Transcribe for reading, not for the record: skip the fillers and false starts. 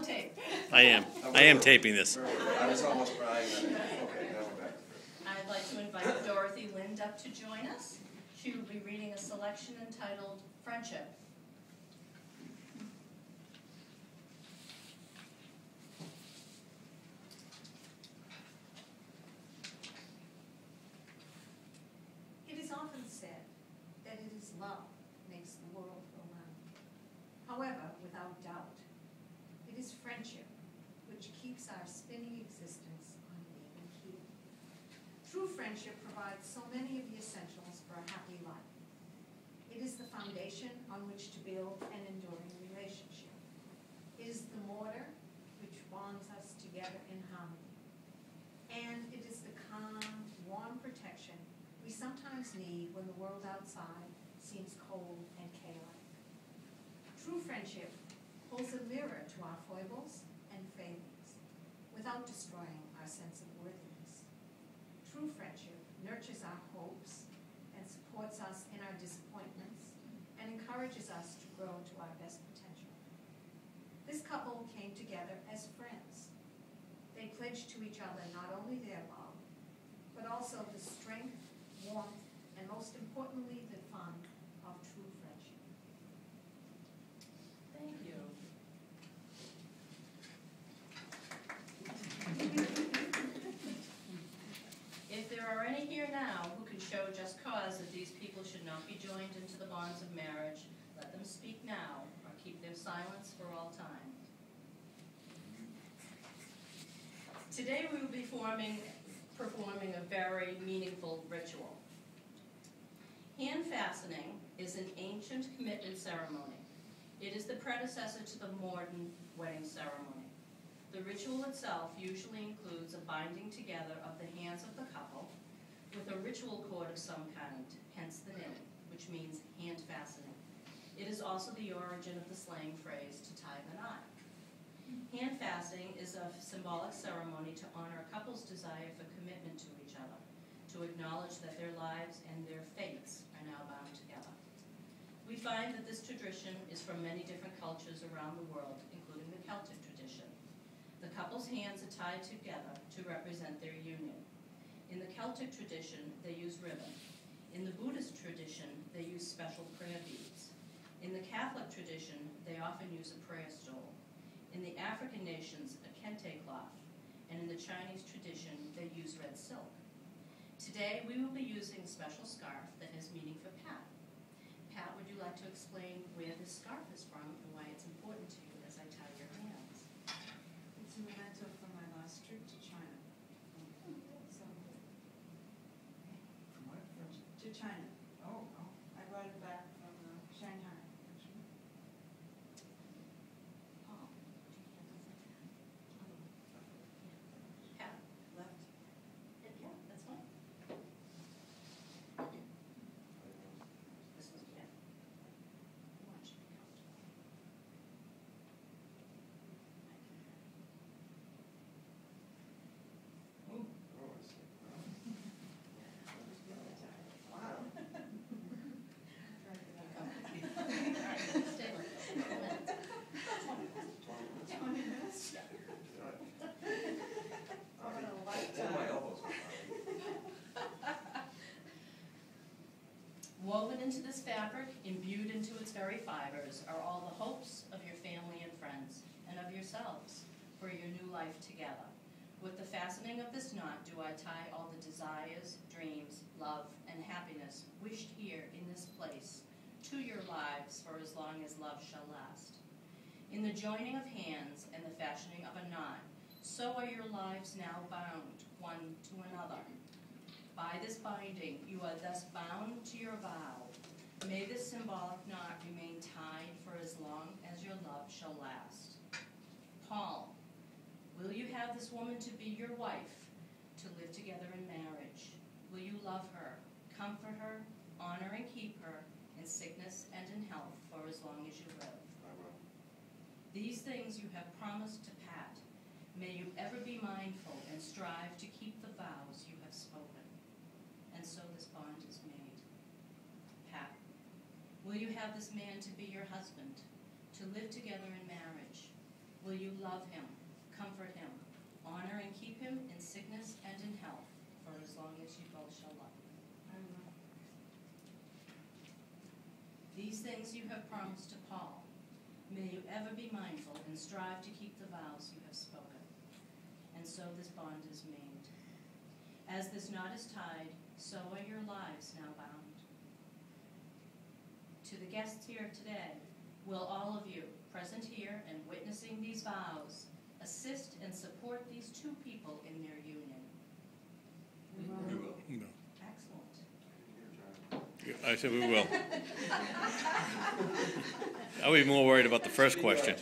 tape. I am taping this. I was almost crying. Okay, now we're back. I'd like to invite Dorothy Lind up to join us. She will be reading a selection entitled Friendship. It is often said that it is love makes the world go round. However, without doubt, it is friendship which keeps our spinning existence on an even keel. True friendship provides so many of the essentials for a happy life. It is the foundation on which to build an enduring relationship. It is the mortar which bonds us together in harmony. And it is the calm, warm protection we sometimes need when the world outside seems cold and chaotic. True friendship holds a mirror to our foibles and failings without destroying our sense of worthiness. True friendship nurtures our hopes and supports us in our disappointments and encourages us to grow to our best potential. This couple came together as friends. They pledged to each other not only their love, but also the strength, warmth, and most importantly, the fun of true friendship. Thank you. If there are any here now who can show just cause that these people should not be joined into the bonds of marriage, let them speak now or keep their silence for all time. Today we will be performing a very meaningful ritual. Hand fastening is an ancient commitment ceremony. It is the predecessor to the modern wedding ceremony. The ritual itself usually includes a binding together of the hands of the couple with a ritual cord of some kind, hence the name, which means hand fastening. It is also the origin of the slang phrase to tie the knot. Hand fastening is a symbolic ceremony to honor a couple's desire for commitment to each other, to acknowledge that their lives and their fates are now bound together. We find that this tradition is from many different cultures around the world, including the Celtic tradition. The couple's hands are tied together to represent their union. In the Celtic tradition, they use ribbon. In the Buddhist tradition, they use special prayer beads. In the Catholic tradition, they often use a prayer stool. In the African nations, a kente cloth. And in the Chinese tradition, they use red silk. Today, we will be using a special scarf that has meaning for Pat. Pat, would you like to explain where this scarf is from and why it's important to you as I tie your hands? It's a memento from my last trip to China. So, From what? to China. Oh. I brought it back from Shanghai, actually. Paul, Pat, Left. yeah, that's fine. This was, yeah. You want you to be comfortable. Oh, I see. Wow. Stay like that for a minute. 20 minutes. All my elbows are Woven into this fabric, imbued into its very fibers, are all the hopes of your family and friends, and of yourselves, for your new life together. With the fastening of this knot do I tie all the desires, dreams, love, and happiness wished here in this place to your lives for as long as love shall last. In the joining of hands and the fashioning of a knot, so are your lives now bound one to another. By this binding, you are thus bound to your vow. May this symbolic knot remain tied for as long as your love shall last. Paul, will you have this woman to be your wife, to live together in marriage? Will you love her, comfort her, honor and keep her in sickness and in health for as long as you live? I will. These things you have promised to Pat. May you ever be mindful and strive to keep the vows you have spoken. And so this bond is made. Pat, will you have this man to be your husband, to live together in marriage? Will you love him, comfort him, honor and keep him in sickness and in health, for as long as you both shall love him. These things you have promised to Paul. May you ever be mindful and strive to keep the vows you have spoken. And so this bond is made. As this knot is tied, so are your lives now bound. To the guests here today, will all of you present here and witnessing these vows assist and support these two people in their union? We will. No. Excellent. I said we will. I was more worried about the first question.